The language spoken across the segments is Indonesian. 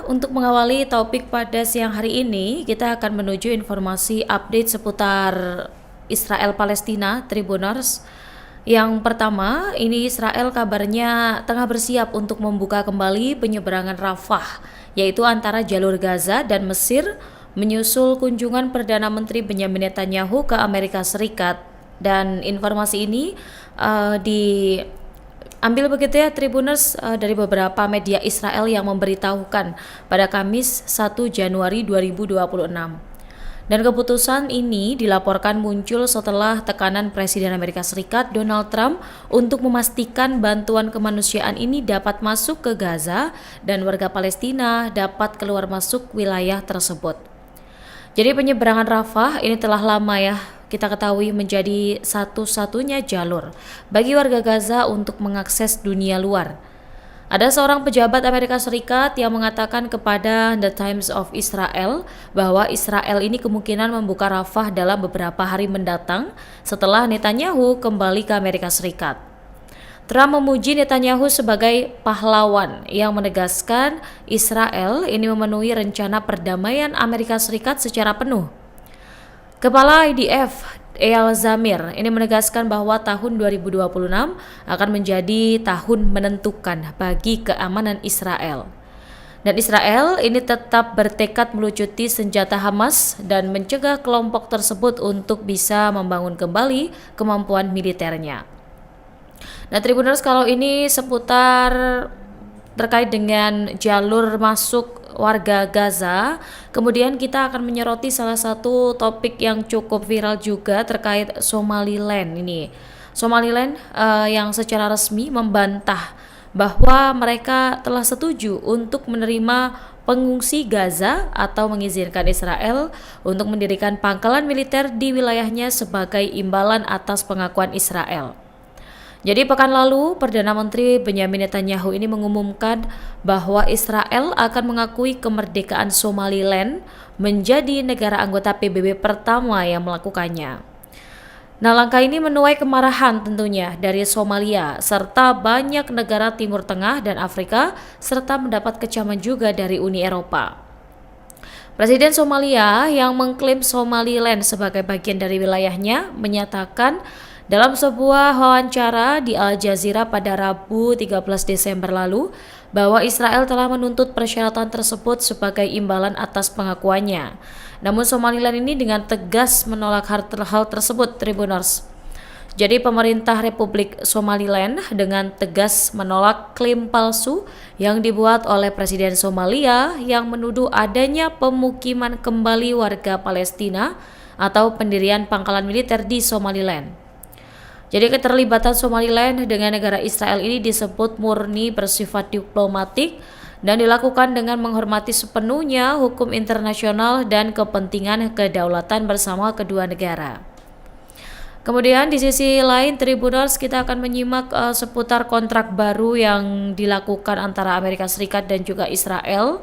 Untuk mengawali topik pada siang hari ini, kita akan menuju informasi update seputar Israel Palestina Tribuners. Yang pertama, ini Israel kabarnya tengah bersiap untuk membuka kembali penyeberangan Rafah, yaitu antara jalur Gaza dan Mesir, menyusul kunjungan Perdana Menteri Benjamin Netanyahu ke Amerika Serikat. Dan informasi ini diambil begitu ya Tribuners dari beberapa media Israel yang memberitahukan pada Kamis 1 Januari 2026. Dan keputusan ini dilaporkan muncul setelah tekanan Presiden Amerika Serikat Donald Trump untuk memastikan bantuan kemanusiaan ini dapat masuk ke Gaza dan warga Palestina dapat keluar masuk wilayah tersebut. Jadi penyeberangan Rafah ini telah lama ya kita ketahui menjadi satu-satunya jalur bagi warga Gaza untuk mengakses dunia luar. Ada seorang pejabat Amerika Serikat yang mengatakan kepada The Times of Israel bahwa Israel ini kemungkinan membuka Rafah dalam beberapa hari mendatang setelah Netanyahu kembali ke Amerika Serikat. Trump memuji Netanyahu sebagai pahlawan yang menegaskan Israel ini memenuhi rencana perdamaian Amerika Serikat secara penuh. Kepala IDF Eyal Zamir ini menegaskan bahwa tahun 2026 akan menjadi tahun menentukan bagi keamanan Israel. Dan Israel ini tetap bertekad melucuti senjata Hamas dan mencegah kelompok tersebut untuk bisa membangun kembali kemampuan militernya. Nah, Tribuners, kalau ini seputar terkait dengan jalur masuk warga Gaza, kemudian kita akan menyoroti salah satu topik yang cukup viral juga terkait Somaliland ini. Somaliland yang secara resmi membantah bahwa mereka telah setuju untuk menerima pengungsi Gaza atau mengizinkan Israel untuk mendirikan pangkalan militer di wilayahnya sebagai imbalan atas pengakuan Israel. Jadi pekan lalu, Perdana Menteri Benjamin Netanyahu ini mengumumkan bahwa Israel akan mengakui kemerdekaan Somaliland menjadi negara anggota PBB pertama yang melakukannya. Nah, langkah ini menuai kemarahan tentunya dari Somalia serta banyak negara Timur Tengah dan Afrika serta mendapat kecaman juga dari Uni Eropa. Presiden Somalia yang mengklaim Somaliland sebagai bagian dari wilayahnya menyatakan dalam sebuah wawancara di Al Jazeera pada Rabu 13 Desember lalu bahwa Israel telah menuntut persyaratan tersebut sebagai imbalan atas pengakuannya. Namun Somaliland ini dengan tegas menolak hal tersebut, Tribuners. Jadi pemerintah Republik Somaliland dengan tegas menolak klaim palsu yang dibuat oleh Presiden Somalia yang menuduh adanya pemukiman kembali warga Palestina atau pendirian pangkalan militer di Somaliland. Jadi keterlibatan Somaliland dengan negara Israel ini disebut murni bersifat diplomatik dan dilakukan dengan menghormati sepenuhnya hukum internasional dan kepentingan kedaulatan bersama kedua negara. Kemudian di sisi lain Tribuners, kita akan menyimak seputar kontrak baru yang dilakukan antara Amerika Serikat dan juga Israel.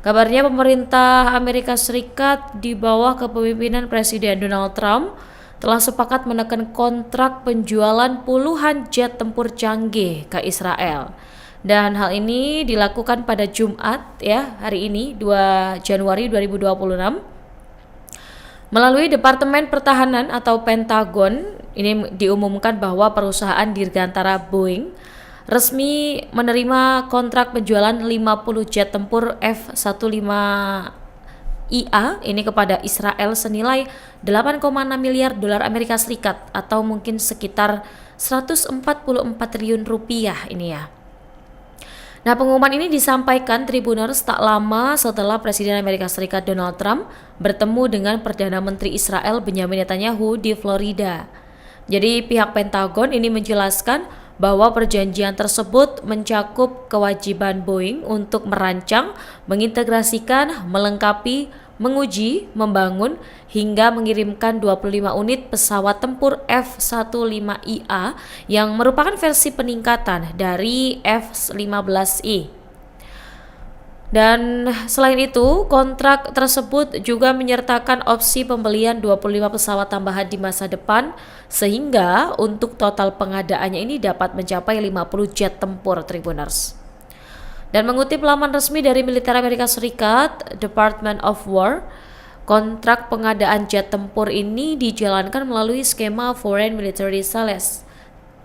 Kabarnya pemerintah Amerika Serikat di bawah kepemimpinan Presiden Donald Trump telah sepakat menekan kontrak penjualan puluhan jet tempur canggih ke Israel. Dan hal ini dilakukan pada Jumat ya, hari ini 2 Januari 2026. Melalui Departemen Pertahanan atau Pentagon, ini diumumkan bahwa perusahaan dirgantara Boeing resmi menerima kontrak penjualan 50 jet tempur F-15IA ini kepada Israel senilai 8,6 miliar dolar Amerika Serikat atau mungkin sekitar 144 triliun rupiah ini ya. Nah, pengumuman ini disampaikan Tribuners tak lama setelah Presiden Amerika Serikat Donald Trump bertemu dengan Perdana Menteri Israel Benjamin Netanyahu di Florida. Jadi pihak Pentagon ini menjelaskan bahwa perjanjian tersebut mencakup kewajiban Boeing untuk merancang, mengintegrasikan, melengkapi, menguji, membangun, hingga mengirimkan 25 unit pesawat tempur F-15IA yang merupakan versi peningkatan dari F-15I. Dan selain itu, kontrak tersebut juga menyertakan opsi pembelian 25 pesawat tambahan di masa depan, sehingga untuk total pengadaannya ini dapat mencapai 50 jet tempur, Tribuners. Dan mengutip laman resmi dari militer Amerika Serikat, Department of War, kontrak pengadaan jet tempur ini dijalankan melalui skema Foreign Military Sales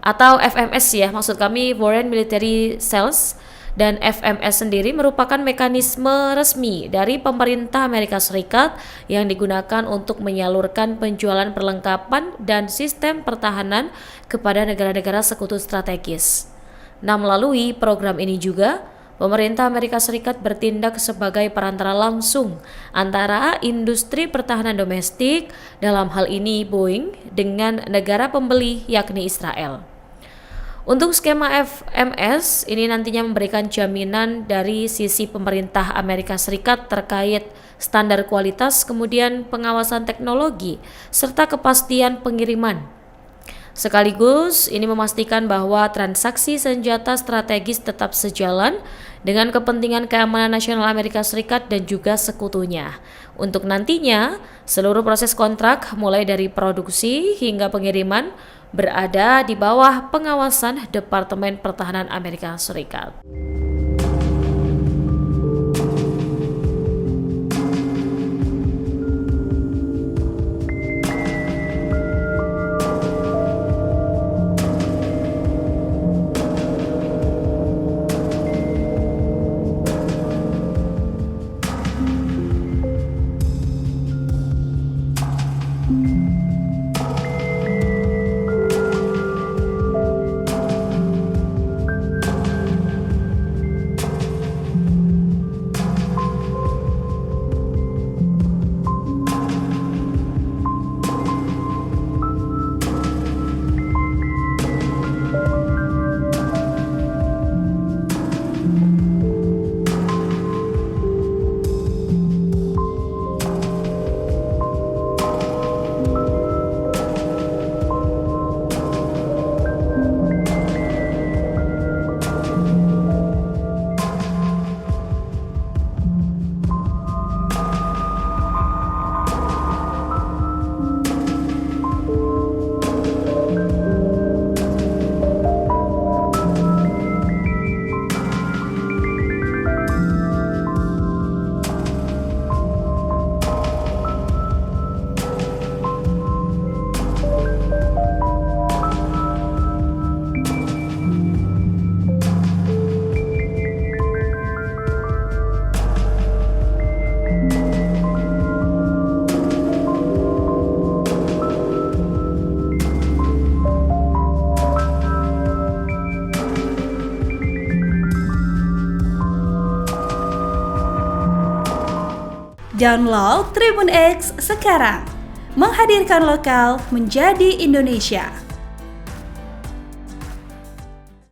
atau FMS ya, maksud kami Foreign Military Sales, dan FMS sendiri merupakan mekanisme resmi dari pemerintah Amerika Serikat yang digunakan untuk menyalurkan penjualan perlengkapan dan sistem pertahanan kepada negara-negara sekutu strategis. Nah, melalui program ini juga pemerintah Amerika Serikat bertindak sebagai perantara langsung antara industri pertahanan domestik, dalam hal ini Boeing, dengan negara pembeli yakni Israel. Untuk skema FMS, ini nantinya memberikan jaminan dari sisi pemerintah Amerika Serikat terkait standar kualitas, kemudian pengawasan teknologi, serta kepastian pengiriman. Sekaligus ini memastikan bahwa transaksi senjata strategis tetap sejalan dengan kepentingan keamanan nasional Amerika Serikat dan juga sekutunya. Untuk nantinya, seluruh proses kontrak mulai dari produksi hingga pengiriman berada di bawah pengawasan Departemen Pertahanan Amerika Serikat. Download Tribun X sekarang, menghadirkan lokal menjadi Indonesia.